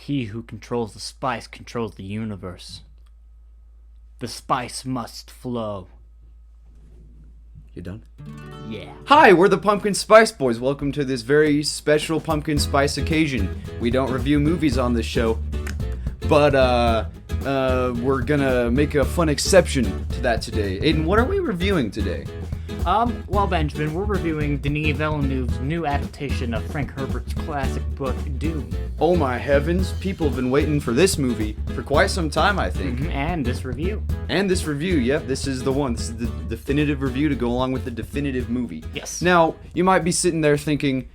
He who controls the spice controls the universe. The spice must flow. You done? Yeah. Hi, we're the Pumpkin Spice Boys. Welcome to this very special pumpkin spice occasion. We don't review movies on this show, but we're gonna make a fun exception to that today. Aiden, what are we reviewing today? Well, Benjamin, we're reviewing Denis Villeneuve's new adaptation of Frank Herbert's classic book, Dune. Oh my heavens, people have been waiting for this movie for quite some time, I think. And this review. And this review, yep, this is the one. This is the definitive review to go along with the definitive movie. Yes. Now, you might be sitting there thinking,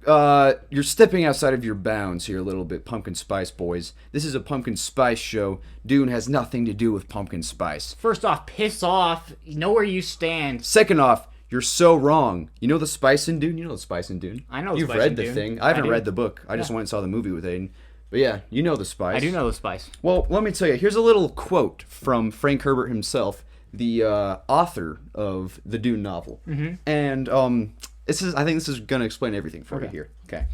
you're stepping outside of your bounds here a little bit, Pumpkin Spice Boys. This is a pumpkin spice show. Dune has nothing to do with pumpkin spice. First off, piss off. You know where you stand. Second off, you're so wrong. You know the spice in Dune? You know the spice in Dune? I know the You've spice read in the Dune. thing. I haven't do. read the book. I just went and saw the movie with Aiden. But yeah, you know the spice. I do know the spice. Well, let me tell you. Here's a little quote from Frank Herbert himself, the author of the Dune novel. And I think this is going to explain everything for you here. Okay.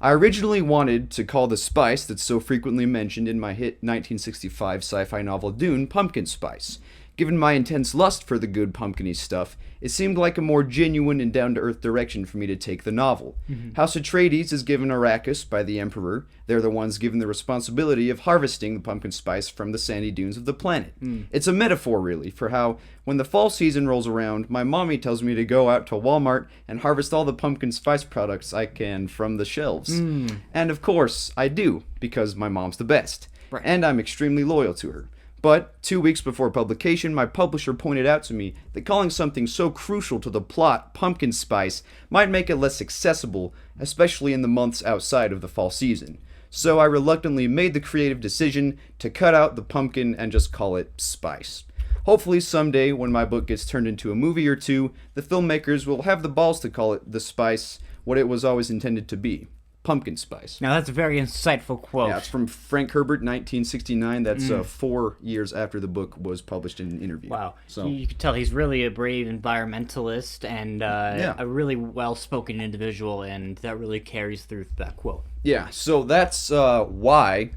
I originally wanted to call the spice that's so frequently mentioned in my hit 1965 sci-fi novel Dune pumpkin spice. Given my intense lust for the good pumpkin-y stuff, it seemed like a more genuine and down-to-earth direction for me to take the novel. House Atreides is given Arrakis by the Emperor. They're the ones given the responsibility of harvesting the pumpkin spice from the sandy dunes of the planet. It's a metaphor, really, for how, when the fall season rolls around, my mommy tells me to go out to Walmart and harvest all the pumpkin spice products I can from the shelves. And of course, I do, because my mom's the best. Right. And I'm extremely loyal to her. But 2 weeks before publication, my publisher pointed out to me that calling something so crucial to the plot pumpkin spice might make it less accessible, especially in the months outside of the fall season. So I reluctantly made the creative decision to cut out the pumpkin and just call it spice. Hopefully someday, when my book gets turned into a movie or two, the filmmakers will have the balls to call it the spice what it was always intended to be. Pumpkin spice. Now, that's a very insightful quote. Yeah, it's from Frank Herbert, 1969. That's 4 years after the book was published in an interview. Wow. So You can tell he's really a brave environmentalist and a really well-spoken individual, and that really carries through that quote. yeah, so that's why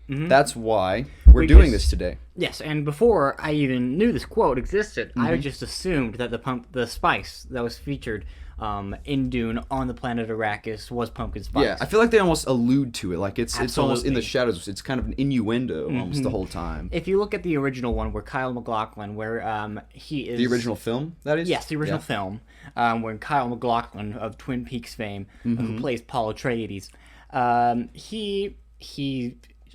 we're doing this today. Yes, and before I even knew this quote existed, I just assumed that the spice that was featured in Dune on the planet Arrakis was pumpkin spice. Yeah, I feel like they almost allude to it. Like it's almost in the Absolutely. shadows. It's kind of an innuendo almost the whole time. If you look at the original one, where Kyle MacLachlan, where he is The original film, that is? Yes, the original film, when Kyle MacLachlan of Twin Peaks fame, who plays Paul Atreides, he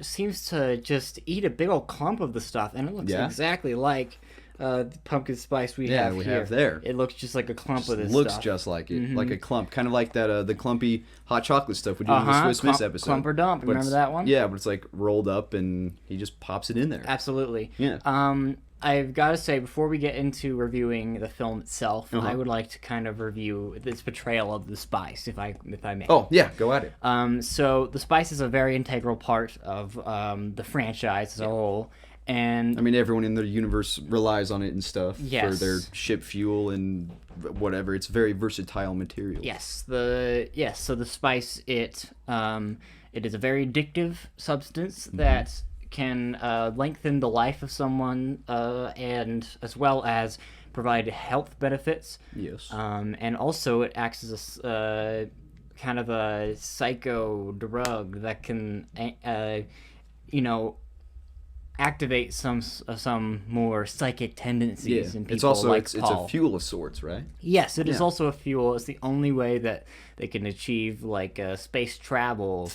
seems to just eat a big old clump of the stuff, and it looks exactly like the pumpkin spice we have we here. have there. It looks just like a clump of this Looks stuff. just like it, like a clump, kind of like that the clumpy hot chocolate stuff we did in the Swiss Miss episode. Clump or dump. But Remember it's- that one? Yeah, but it's like rolled up and he just pops it in there. Absolutely. Yeah. I've got to say, before we get into reviewing the film itself, I would like to kind of review this portrayal of the spice, if I may. Oh yeah, go at it. So the spice is a very integral part of the franchise as a whole, and I mean, everyone in the universe relies on it and stuff for Yes. their ship fuel and whatever. It's very versatile material. so the spice it is a very addictive substance that can lengthen the life of someone and as well as provide health benefits. Yes. And also it acts as a kind of a psycho drug that can activate some more psychic tendencies in people. It's also like it's Paul. a fuel of sorts, right? Yes, it is also a fuel. It's the only way that they can achieve like space travel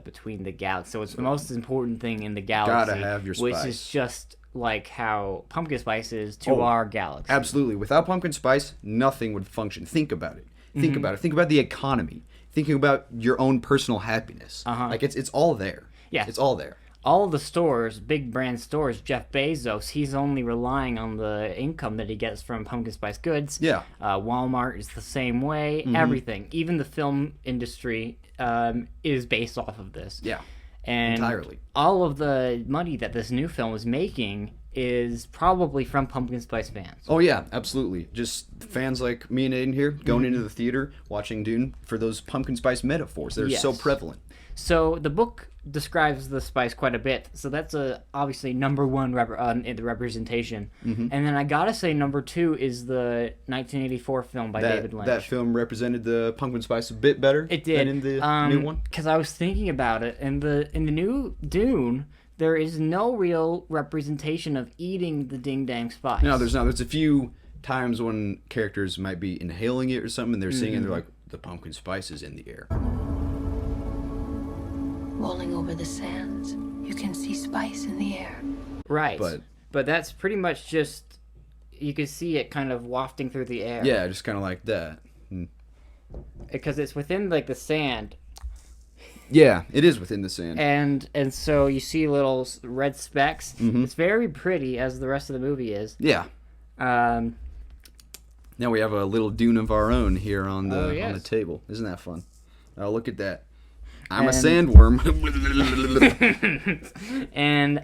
between the galaxies. So it's the most important thing in the galaxy. Gotta have your which spice. is just like how pumpkin spice is to our galaxy. Absolutely. Without pumpkin spice, nothing would function. Think about it. Think about it. Think about the economy. Thinking about your own personal happiness. Like it's all there. Yeah. It's all there. All of the stores, big brand stores, Jeff Bezos, he's only relying on the income that he gets from pumpkin spice goods. Yeah. Walmart is the same way. Everything, even the film industry, is based off of this. Yeah. And Entirely. all of the money that this new film is making is probably from Pumpkin Spice fans. Oh yeah, absolutely. Just fans like me and Aiden here going into the theater, watching Dune for those pumpkin spice metaphors. They're so prevalent. So the book describes the spice quite a bit. So that's obviously number one in the representation. And then I gotta say number two is the 1984 film by David Lynch. That film represented the pumpkin spice a bit better. It did. Than in the new one. Because I was thinking about it, and in the new Dune, there is no real representation of eating the ding dang spice. No, there's not. There's a few times when characters might be inhaling it or something, and they're singing, and they're like, the pumpkin spice is in the air. Rolling over the sands, you can see spice in the air. Right. But that's pretty much just, you can see it kind of wafting through the air. Yeah, just kind of like that. Because it's within, like, the sand. Yeah, it is within the sand. And so you see little red specks. It's very pretty, as the rest of the movie is. Yeah. Now we have a little Dune of our own here on the table. Isn't that fun? Oh, look at that. I'm a sandworm. And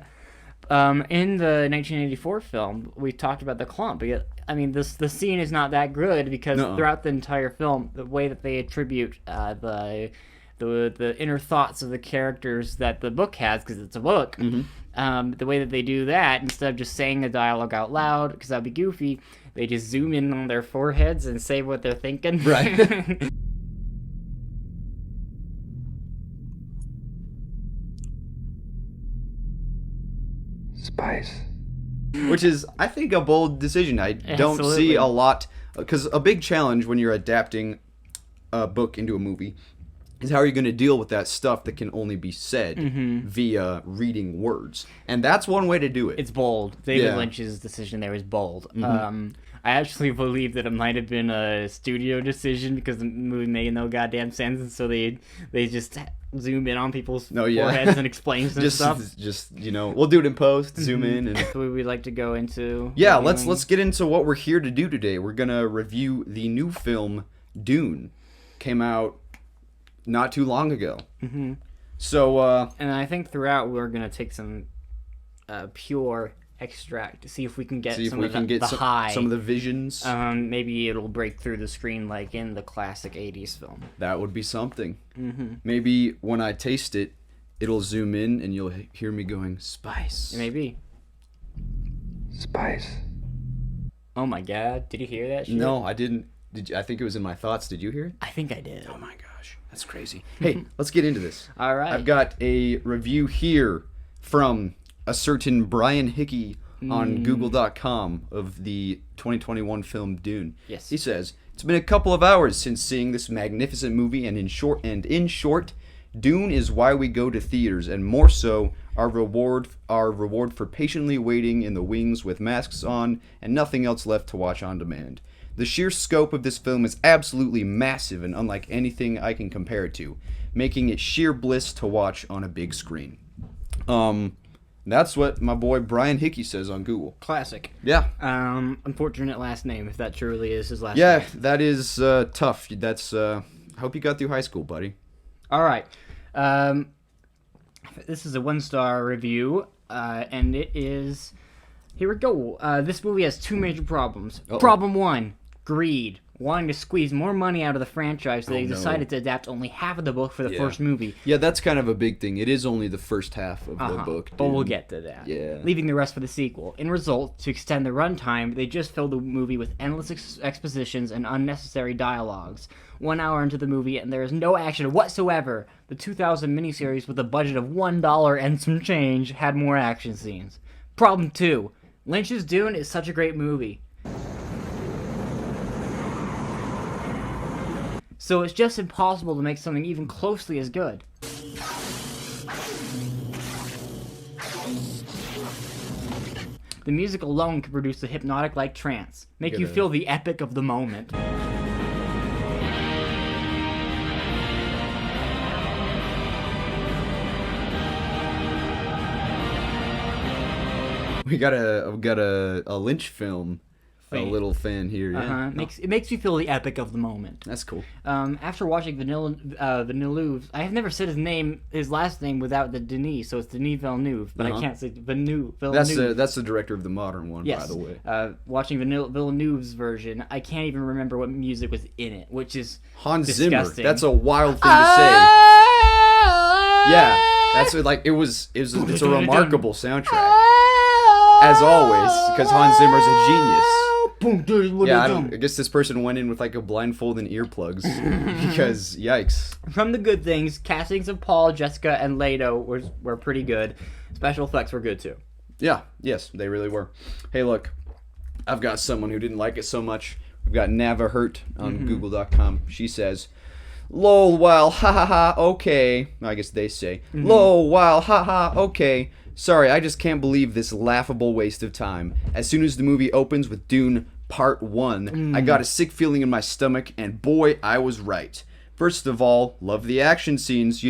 in the 1984 film, we talked about the clump. I mean, the scene is not that good because throughout the entire film, the way that they attribute the inner thoughts of the characters that the book has, because it's a book, the way that they do that, instead of just saying the dialogue out loud, because that'd be goofy, they just zoom in on their foreheads and say what they're thinking. Right. Spice. Which is, I think, a bold decision. I don't see a lot, because a big challenge when you're adapting a book into a movie is how are you going to deal with that stuff that can only be said via reading words. And that's one way to do it. It's bold. David Lynch's decision there is bold. I actually believe that it might have been a studio decision because the movie made no goddamn sense, and so they just zoom in on people's foreheads and explain some stuff. Just, we'll do it in post, zoom in. And so we'd like to go into... Yeah, let's get into what we're here to do today. We're going to review the new film, Dune. Came out not too long ago. So, and I think throughout we're going to take some pure extract to see if we can get some of the visions. Maybe it'll break through the screen like in the classic 80s film. That would be something. Maybe when I taste it, it'll zoom in and you'll hear me going, spice. Maybe. Spice. Oh my god, did you hear that shit? No, I didn't. I think it was in my thoughts. Did you hear it? I think I did. Oh my gosh, that's crazy. Hey, let's get into this. All right. I've got a review here from a certain Brian Hickey on Google.com of the 2021 film Dune. Yes. He says, "It's been a couple of hours since seeing this magnificent movie, and in short, Dune is why we go to theaters, and more so, our reward for patiently waiting in the wings with masks on and nothing else left to watch on demand. The sheer scope of this film is absolutely massive and unlike anything I can compare it to, making it sheer bliss to watch on a big screen." That's what my boy Brian Hickey says on Google. Classic. Yeah. Unfortunate last name, if that truly is his last name. Yeah, that is tough. That's I hope you got through high school, buddy. All right. This is a 1-star review, and it is... Here we go. This movie has two major problems. Uh-oh. Problem 1, greed. Wanting to squeeze more money out of the franchise, so they decided to adapt only half of the book for the first movie. Yeah, that's kind of a big thing. It is only the first half of the book. But we'll get to that. Yeah. Leaving the rest for the sequel. In result, to extend the runtime, they just filled the movie with endless expositions and unnecessary dialogues. 1 hour into the movie, and there is no action whatsoever. The 2000 miniseries with a budget of $1 and some change had more action scenes. Problem 2. Lynch's Dune is such a great movie. So it's just impossible to make something even closely as good. The music alone can produce a hypnotic-like trance, make you feel the epic of the moment. We got a Lynch film fan. A little fan here. Yeah. It makes you feel the epic of the moment. That's cool. After watching Villeneuve, I have never said his last name without the Denis, so it's Denis Villeneuve, but I can't say Villeneuve. That's the director of the modern one, yes. by the way. Watching Villeneuve's version, I can't even remember what music was in it, which is Hans disgusting. Zimmer. That's a wild thing to say. Yeah, that's like it's a remarkable soundtrack, as always, because Hans Zimmer's a genius. Yeah, I guess this person went in with like a blindfold and earplugs because yikes. From the good things, castings of Paul, Jessica, and Leto were pretty good. Special effects were good too. Yeah, yes, they really were. Hey, look, I've got someone who didn't like it so much. We've got Navahurt on Google.com. She says, "Lol, while ha ha ha, okay." I guess they say, "Lol, while ha ha, okay. Sorry, I just can't believe this laughable waste of time. As soon as the movie opens with Dune Part 1, I got a sick feeling in my stomach, and boy, I was right. First of all, love the action scenes,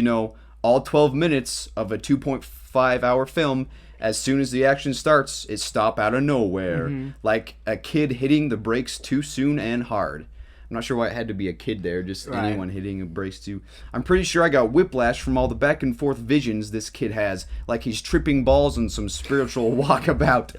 all 12 minutes of a 2.5-hour film. As soon as the action starts, it stop out of nowhere, like a kid hitting the brakes too soon and hard." I'm not sure why it had to be a kid there, just anyone hitting a brakes too. "I'm pretty sure I got whiplash from all the back and forth visions this kid has, like he's tripping balls on some spiritual walkabout."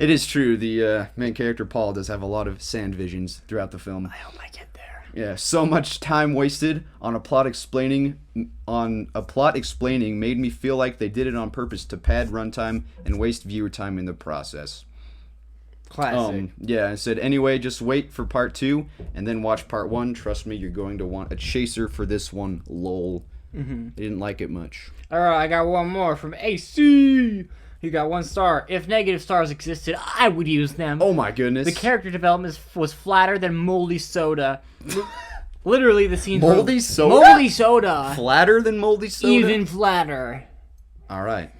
It is true, the main character Paul does have a lot of sand visions throughout the film. I hope I get there. Yeah, so much time wasted on a plot explaining made me feel like they did it on purpose to pad runtime and waste viewer time in the process. Classic. Yeah, I said, anyway, just wait for part 2 and then watch part 1. Trust me, you're going to want a chaser for this one. Lol. I didn't like it much. Alright, I got one more from AC. He got 1 star. "If negative stars existed, I would use them. Oh my goodness. The character development was flatter than moldy soda." Literally, the scenes Moldy were... soda? Moldy soda! Flatter than moldy soda? Even flatter. Alright.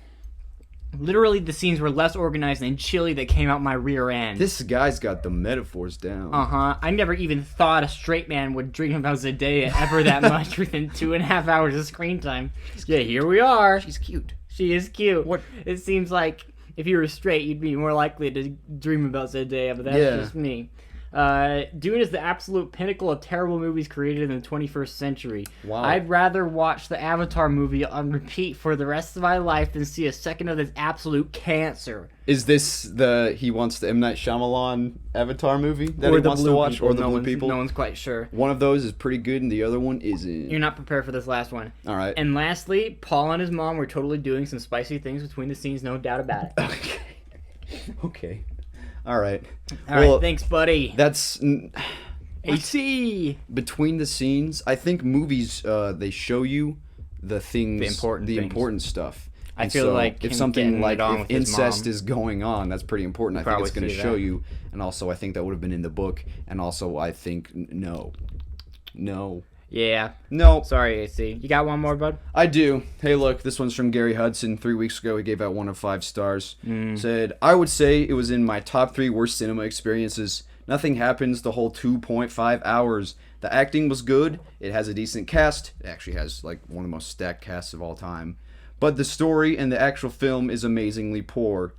Literally, the scenes were less organized than chili that came out my rear end. This guy's got the metaphors down. I never even thought a straight man would dream about Zendaya ever that much within 2.5 hours of screen time. Yeah, here we are. She's cute. She is cute. What? It seems like if you were straight, you'd be more likely to dream about Zendaya, but that's just me. Dune is the absolute pinnacle of terrible movies created in the 21st century. Wow. I'd rather watch the Avatar movie on repeat for the rest of my life than see a second of this absolute cancer. Is this he wants the M. Night Shyamalan Avatar movie that Or he the wants to Blue watch? People. Or the Blue People? No one's quite sure. One of those is pretty good and the other one isn't. You're not prepared for this last one. Alright. And lastly, Paul and his mom were totally doing some spicy things between the scenes, no doubt about it. Okay. Alright. Alright, thanks, buddy. That's... AC! Between the scenes, I think movies, they show you the things... The important stuff. I feel like if him something getting like it on if with his incest mom. is going on, that's pretty important. I think Probably it's going to see show that. you. And also, I think that would have been in the book. And also, I think, no. Yeah. No. Sorry, AC. You got one more, bud? I do. Hey, look, this one's from Gary Hudson. 3 weeks ago, he gave out 1 of 5 stars. Said, "I would say it was in my top 3 worst cinema experiences. Nothing happens the whole 2.5 hours. The acting was good. It has a decent cast. It actually has, like, one of the most stacked casts of all time. But the story and the actual film is amazingly poor.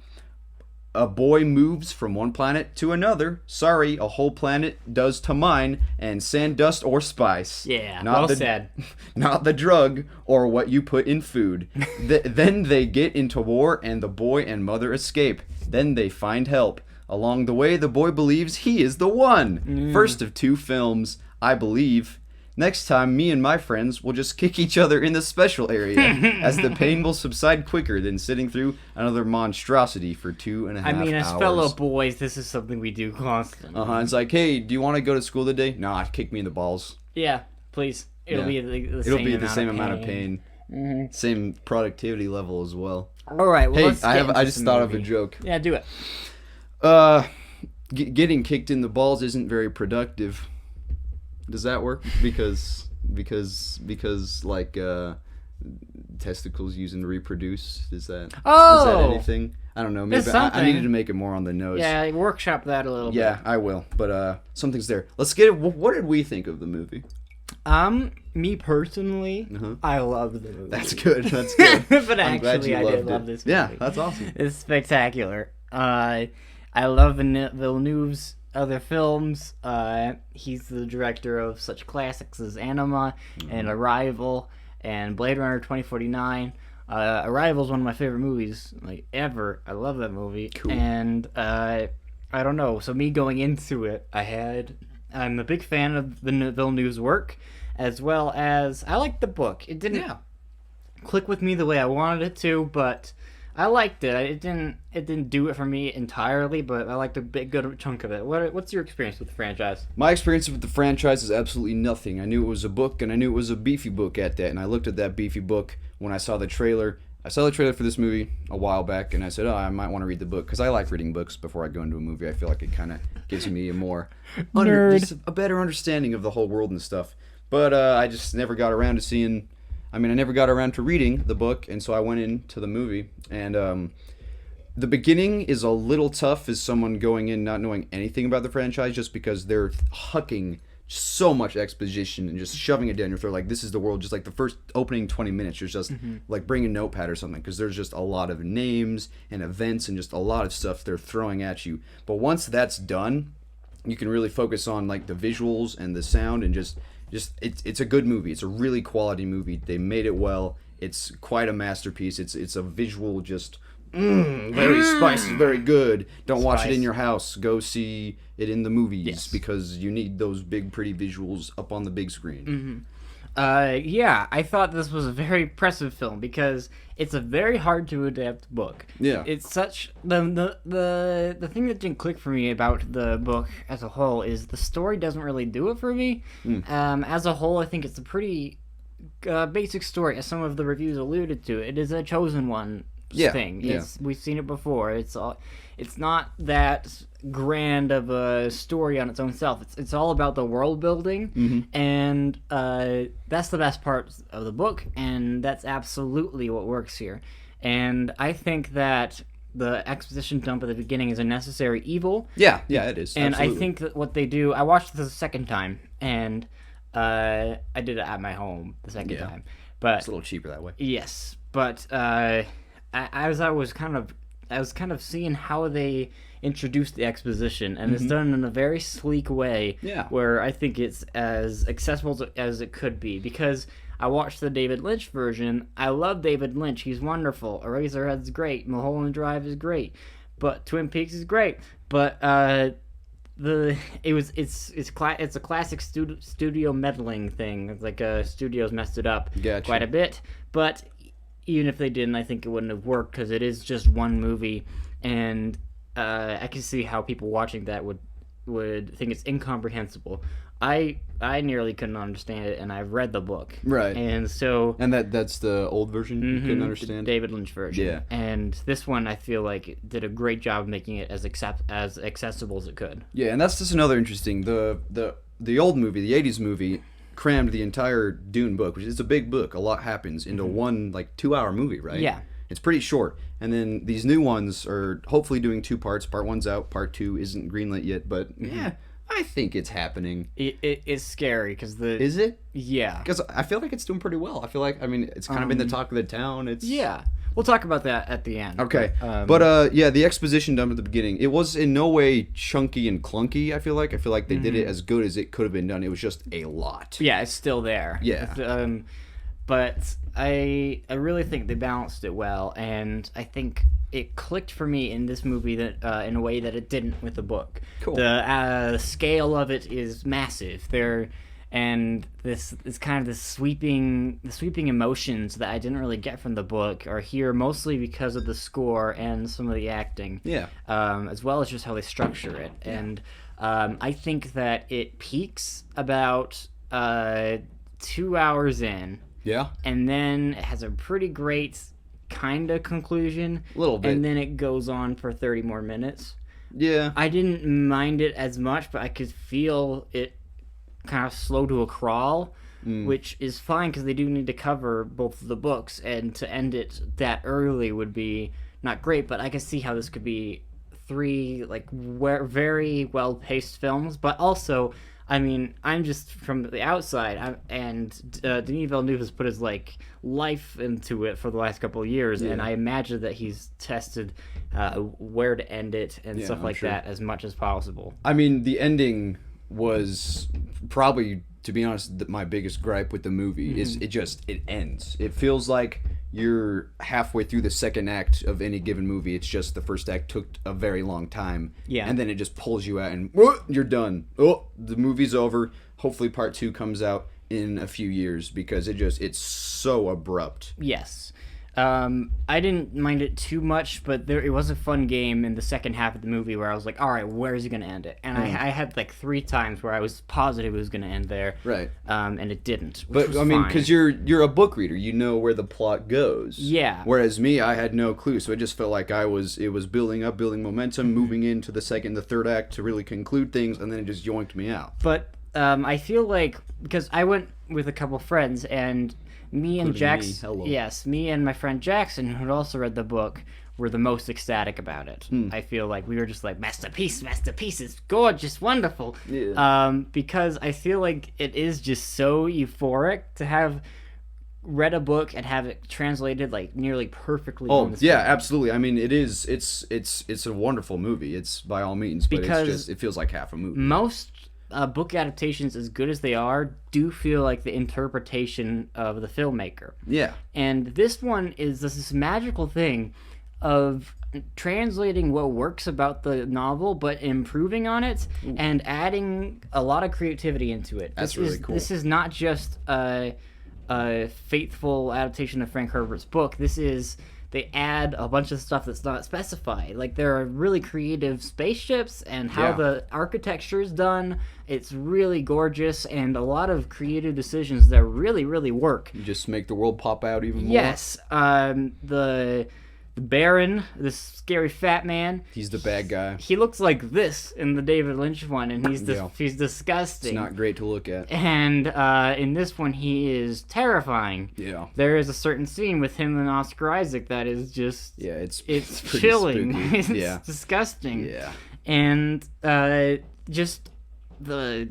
A boy moves from one planet to another. Sorry, a whole planet does to mine, and sand, dust, or spice. Yeah, well said. Not the drug or what you put in food. Then they get into war, and the boy and mother escape. Then they find help. Along the way, the boy believes he is the one. First of 2 films, I believe. Next time, me and my friends will just kick each other in the special area, as the pain will subside quicker than sitting through another monstrosity for 2.5 hours. I mean, as fellow boys, this is something we do constantly. It's like, hey, do you want to go to school today? Nah, kick me in the balls. Yeah, please. It'll be the same amount of pain. Same productivity level as well. All right. Well, Hey, I just thought of a joke. Yeah, do it. Getting kicked in the balls isn't very productive. Does that work? Because like testicles using to reproduce. Is that anything? I don't know. Maybe I needed to make it more on the nose. Yeah, workshop that a little bit. Yeah, I will. But something's there. Let's get it. What did we think of the movie? Me personally, I loved the movie. That's good. That's good. But I'm glad you I loved did love this movie. Yeah, that's awesome. It's spectacular. I love Villeneuve's other films. He's the director of such classics as Anima and Arrival and Blade Runner 2049. Arrival is one of my favorite movies, like, ever. I love that movie. Cool. And I don't know. So me going into it, I'm a big fan of Villeneuve's work, as well as I liked the book. It didn't click with me the way I wanted it to, but I liked it. It didn't do it for me entirely, but I liked a big good chunk of it. What's your experience with the franchise? My experience with the franchise is absolutely nothing. I knew it was a book, and I knew it was a beefy book at that, and I looked at that beefy book when I saw the trailer. I saw the trailer for this movie a while back, and I said, I might want to read the book, because I like reading books before I go into a movie. I feel like it kind of gives me a more... just a better understanding of the whole world and stuff. But I just never got around to seeing... I never got around to reading the book, and so I went into the movie, and the beginning is a little tough as someone going in not knowing anything about the franchise, just because they're hucking so much exposition and just shoving it down your throat. Like, this is the world. Just like the first opening 20 minutes, you're just like, bring a notepad or something, because there's just a lot of names and events and just a lot of stuff they're throwing at you. But once that's done, you can really focus on like the visuals and the sound, and just it's a good movie. It's a really quality movie. They made it well. It's quite a masterpiece. It's a visual just very spicy, very good. Don't watch it in your house. Go see it in the movies, because you need those big pretty visuals up on the big screen. I thought this was a very impressive film, because it's a very hard to adapt book. Yeah. It's such the thing that didn't click for me about the book as a whole is the story doesn't really do it for me. As a whole, I think it's a pretty basic story, as some of the reviews alluded to. It is a chosen one thing. We've seen it before. It's not that grand of a story on its own self. It's all about the world building, and that's the best part of the book, and that's absolutely what works here. And I think that the exposition dump at the beginning is a necessary evil. Yeah, it is. And absolutely. I think that what they do, I watched this a second time, and I did it at my home the second time. But it's a little cheaper that way. Yes, but I was kind of seeing how they introduced the exposition, and it's done in a very sleek way. Yeah. Where I think it's as accessible as it could be, because I watched the David Lynch version. I love David Lynch. He's wonderful. Eraserhead's great. Mulholland Drive is great. But Twin Peaks is great. But it's a classic studio meddling thing. It's like studios messed it up quite a bit. But even if they didn't, I think it wouldn't have worked, because it is just one movie, and I can see how people watching that would think it's incomprehensible. I nearly couldn't understand it, and I've read the book. Right. And so... And that's the old version you couldn't understand? The David Lynch version. Yeah. And this one, I feel like, it did a great job of making it as accessible as it could. Yeah, and that's just another interesting... The old movie, the 80s movie, crammed the entire Dune book, which is a big book. A lot happens into one, 2-hour movie, right? Yeah. It's pretty short. And then these new ones are hopefully doing 2 parts. Part 1's out. Part 2 isn't greenlit yet, but yeah, I think it's happening. It's scary, because Is it? Yeah. Because I feel like it's doing pretty well. I feel like, it's kind of been the talk of the town. Yeah. We'll talk about that at the end. Okay. But the exposition done at the beginning, it was in no way chunky and clunky, I feel like. I feel like they did it as good as it could have been done. It was just a lot. Yeah, it's still there. Yeah. But I really think they balanced it well, and I think it clicked for me in this movie that in a way that it didn't with the book. Cool. The scale of it is massive. And this kind of the sweeping emotions that I didn't really get from the book are here mostly because of the score and some of the acting. Yeah. As well as just how they structure it. And I think that it peaks about 2 hours in. Yeah. And then it has a pretty great kind of conclusion. A little bit. And then it goes on for 30 more minutes. Yeah. I didn't mind it as much, but I could feel it kind of slow to a crawl, which is fine, because they do need to cover both of the books, and to end it that early would be not great, but I can see how this could be 3 very well-paced films. But also, I mean, I'm just from the outside, Denis Villeneuve has put his life into it for the last couple of years, and I imagine that he's tested where to end it and stuff like that as much as possible. I mean, the ending was probably, to be honest, my biggest gripe with the movie is it ends. It feels like you're halfway through the second act of any given movie. It's just the first act took a very long time. Yeah. And then it just pulls you out and you're done. Oh, the movie's over. Hopefully part 2 comes out in a few years because it's so abrupt. Yes. I didn't mind it too much, but it was a fun game in the second half of the movie where I was like, all right, where is he going to end it? And I had 3 times where I was positive it was going to end there. Right. And it didn't. But, I mean, because you're a book reader, you know where the plot goes. Yeah. Whereas me, I had no clue, so it just felt like it was building up, building momentum, moving into the second, the third act to really conclude things, and then it just yoinked me out. But I feel like, because I went with a couple friends, and me and my friend Jackson, who had also read the book, were the most ecstatic about it. I feel like we were just like, masterpiece, it's gorgeous, wonderful. Yeah. Because I feel like it is just so euphoric to have read a book and have it translated nearly perfectly. Oh yeah, absolutely. I mean, it's a wonderful movie. It's by all means, but it feels like half a movie. Most book adaptations, as good as they are, do feel like the interpretation of the filmmaker. Yeah. And this one is this magical thing of translating what works about the novel, but improving on it and adding a lot of creativity into it. That's really cool. This is not just a faithful adaptation of Frank Herbert's book. They add a bunch of stuff that's not specified. There are really creative spaceships and how the architecture is done. It's really gorgeous and a lot of creative decisions that really, really work. You just make the world pop out even more. Yes. The Baron, this scary fat man. He's the bad guy. He looks like this in the David Lynch one, and he's disgusting. It's not great to look at. And in this one, he is terrifying. Yeah. There is a certain scene with him and Oscar Isaac that is just... Yeah, it's chilling. Spooky. It's disgusting. Yeah. And just the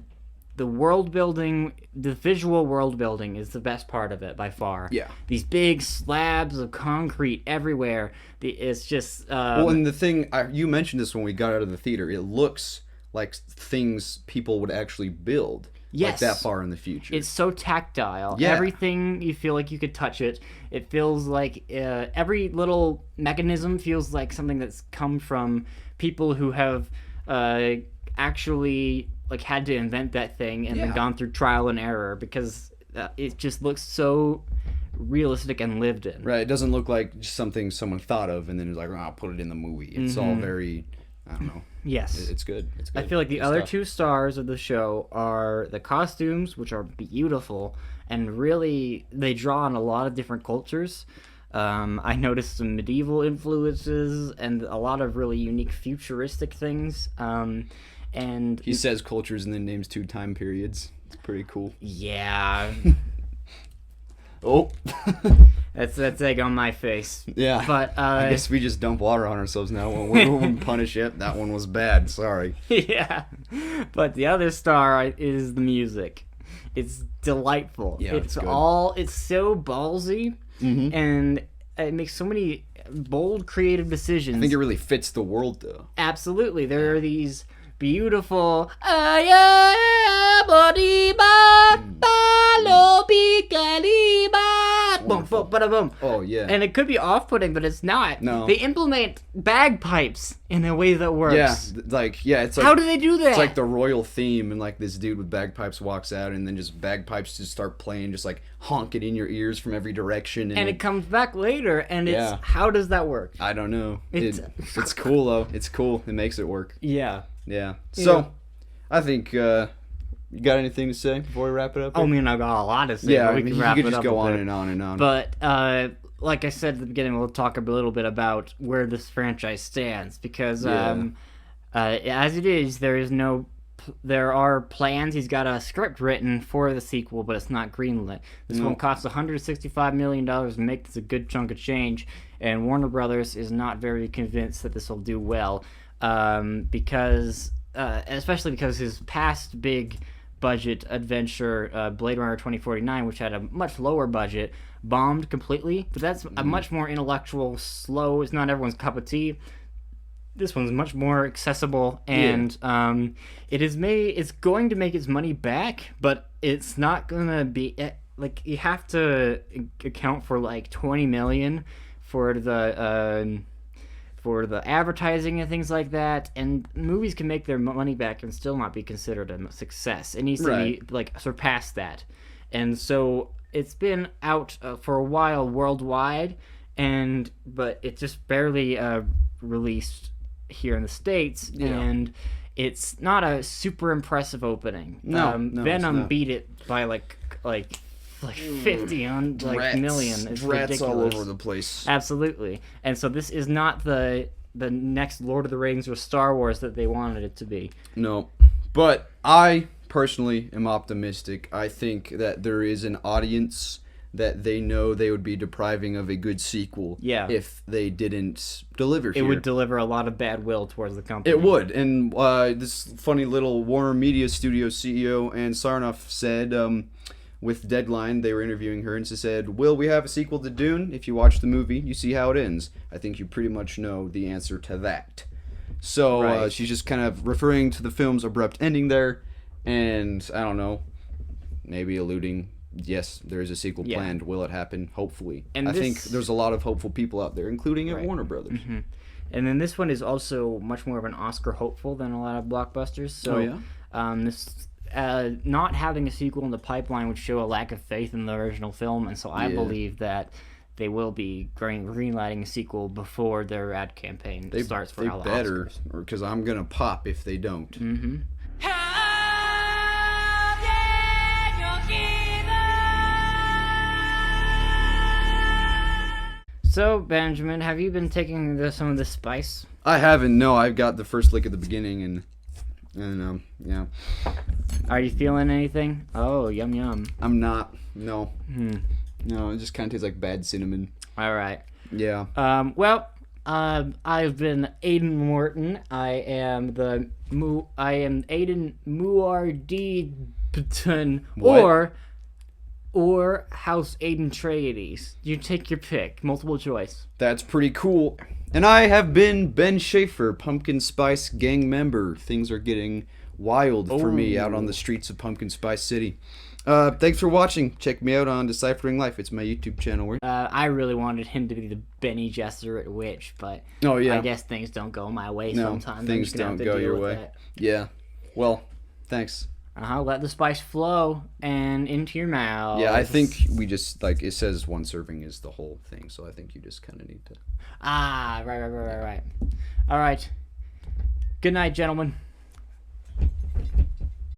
world building, the visual world building is the best part of it by far. Yeah. These big slabs of concrete everywhere. It's just... well, and the thing, you mentioned this when we got out of the theater, it looks like things people would actually build. Yes. That far in the future. It's so tactile. Yeah. Everything, you feel like you could touch it. It feels like every little mechanism feels like something that's come from people who have actually had to invent that thing and then gone through trial and error, because it just looks so realistic and lived in. Right. It doesn't look like just something someone thought of and then it's like, I'll put it in the movie. It's all very, I don't know. Yes. It's good. It's good. I feel like the other 2 stars of the show are the costumes, which are beautiful, and really they draw on a lot of different cultures. I noticed some medieval influences and a lot of really unique futuristic things. And he says cultures and then names 2 time periods. It's pretty cool. Yeah. Oh. That's egg on my face. Yeah. But I guess we just dump water on ourselves now when we punish it. That one was bad. Sorry. Yeah. But the other star is the music. It's delightful. Yeah, it's so ballsy, and it makes so many bold creative decisions. I think it really fits the world though. Absolutely. There are these beautiful boom. Oh yeah. And it could be off-putting, but it's not. No. They implement bagpipes in a way that works. Yeah, it's like, how do they do that? It's like the royal theme, and this dude with bagpipes walks out, and then just bagpipes just start playing, just honking in your ears from every direction. And it comes back later, and it's how does that work? I don't know. It's cool though. It's cool. It makes it work. Yeah. Yeah. So, I think. You got anything to say before we wrap it up? I mean, I got a lot to say. Yeah, but we can wrap you could it just up go a on bit. and on and on. But like I said at the beginning, we'll talk a little bit about where this franchise stands, because as it is, there are plans. He's got a script written for the sequel, but it's not greenlit. This one costs $165 million to make. This a good chunk of change, and Warner Brothers is not very convinced that this will do well, because especially because his past big budget adventure, Blade Runner 2049, which had a much lower budget, bombed completely. But that's a much more intellectual, slow. It's not everyone's cup of tea. This one's much more accessible, and it's going to make its money back, but it's not gonna be like, you have to account for like 20 million for the advertising and things like that, and movies can make their money back and still not be considered a success. It needs to be like surpass that, and so it's been out for a while worldwide, but it just barely released here in the States, and it's not a super impressive opening. No, Venom beat it by like 50 on like million. It's rats ridiculous. all over the place. Absolutely. And so this is not the next Lord of the Rings or Star Wars that they wanted it to be. No. But I personally am optimistic. I think that there is an audience that they know they would be depriving of a good sequel if they didn't deliver here. It would deliver a lot of bad will towards the company. It would. And this funny little Warner Media Studios CEO, Ann Sarnoff, said, with Deadline, they were interviewing her, and she said, "Will we have a sequel to Dune? If you watch the movie, you see how it ends." I think you pretty much know the answer to that. So she's just kind of referring to the film's abrupt ending there, and I don't know, maybe alluding, yes, there is a sequel planned. Will it happen? Hopefully. And I think there's a lot of hopeful people out there, including at Warner Brothers. Mm-hmm. And then this one is also much more of an Oscar hopeful than a lot of blockbusters. So this not having a sequel in the pipeline would show a lack of faith in the original film, and so I believe that they will be greenlighting a sequel before their ad campaign starts for all the Oscars. Because I'm gonna pop if they don't. Mm-hmm. So, Benjamin, have you been taking some of this spice? I haven't. No, I've got the first lick at the beginning, and yeah. Are you feeling anything? Oh, yum yum. I'm not. No. No, it just kind of tastes like bad cinnamon. All right. Yeah. I've been Aiden Morton. I am Aiden Muardipton or House Aiden Trades. You take your pick. Multiple choice. That's pretty cool. And I have been Ben Shafer, Pumpkin Spice gang member. Things are getting wild for me out on the streets of Pumpkin Spice City. Thanks for watching. Check me out on Deciphering Life. It's my YouTube channel. I really wanted him to be the Benny Gesserit witch, but I guess things don't go my way sometimes. Things don't go your way. That. Yeah. Well, thanks. Let the spice flow and into your mouth. Yeah, I think we just, like, it says one serving is the whole thing, so I think you just kind of need to... Right. All right. Good night, gentlemen.